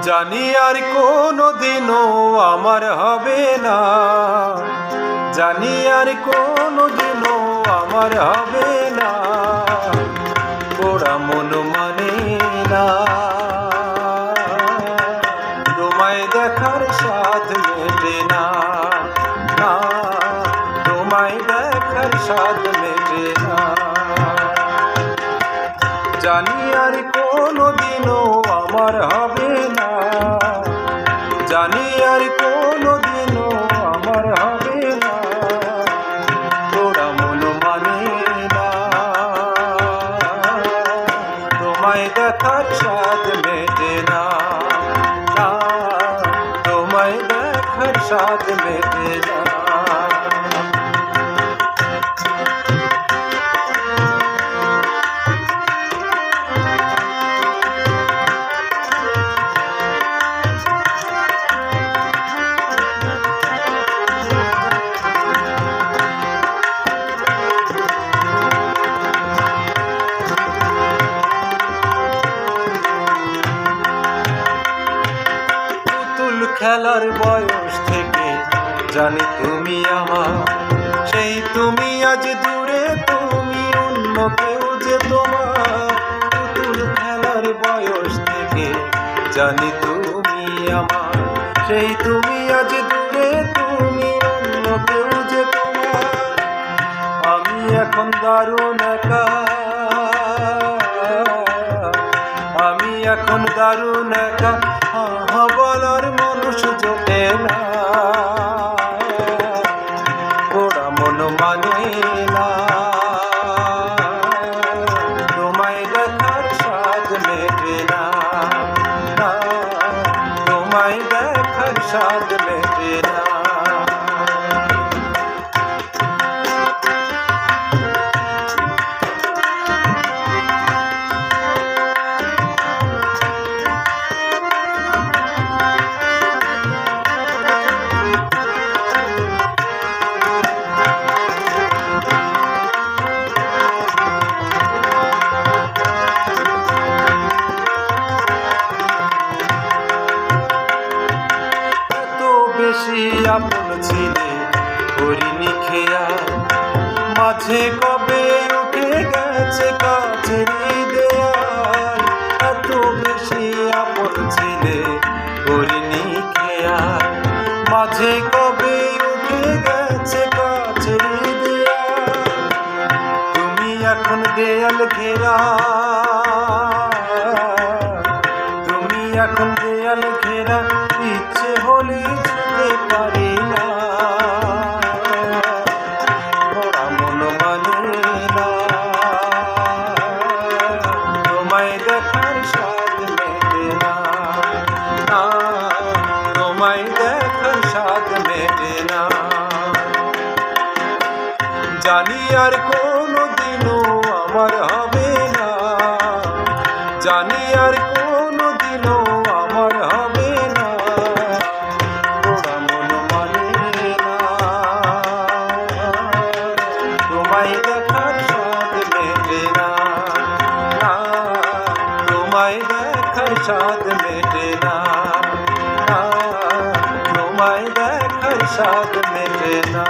জানি আর কোনো দিনও আমার হবে না, জানি আর কোনো দিনও আমার হবে না, গোড়া মন মানে না, তোমায় দেখার স্বাদ মেটে না, না তোমায় দেখার স্বাদ মেটে না। জানি আর কোনো দিনও আমার হবে না, জানি আর কোনো দিনও আমার হবে না, গোড়া মন মানে না, তোমায় দেখার স্বাদ মেটে না, না তোমায় দেখার স্বাদ মেটে না। খেলার বয়স থেকে জানি তুমি আমার, সেই তুমি আজ দূরে, তুমি অন্য কেউ যে তোমার। পুতুল খেলার বয়স থেকে জানি তুমি আমার, সেই তুমি আজ দূরে, তুমি অন্য কেউ যে তোমার। আমি এখন দারুণ একা, আমি এখন দারুণ একা, বলার মানুষ জোটে না, গোড়া মন মানে না, তোমায় দেখার স্বাদ মেটে না, না তোমায় দেখার স্বাদ মেটে না। আপন ছিলে করিনি খেয়া, মাঝে কবে উঠে গেছে কাছের দেয়াল। এত বেশি আপন ছিলে করিনি খেয়া, মাঝে কবে উঠে গেছে কাছের দেয়াল। তুমি এখন দেয়াল ঘেরা, তুমি এখন দেয়াল ঘেরা, ইচ্ছে হলে ছুঁতে পারি না, গোড়া মন মানে না, তোমায় দেখার স্বাদ মেটে না, না তোমায় দেখার স্বাদ মেটে না। জানি আর কোনো দিনও আমার হবে না, জানি আর কোনো দিনও আমার হবে না, গোড়া মন মানে না, তোমায় দেখার স্বাদ মেটে না, না তোমায় দেখার স্বাদ মেটে না, না তোমায় দেখার স্বাদ মেটে না।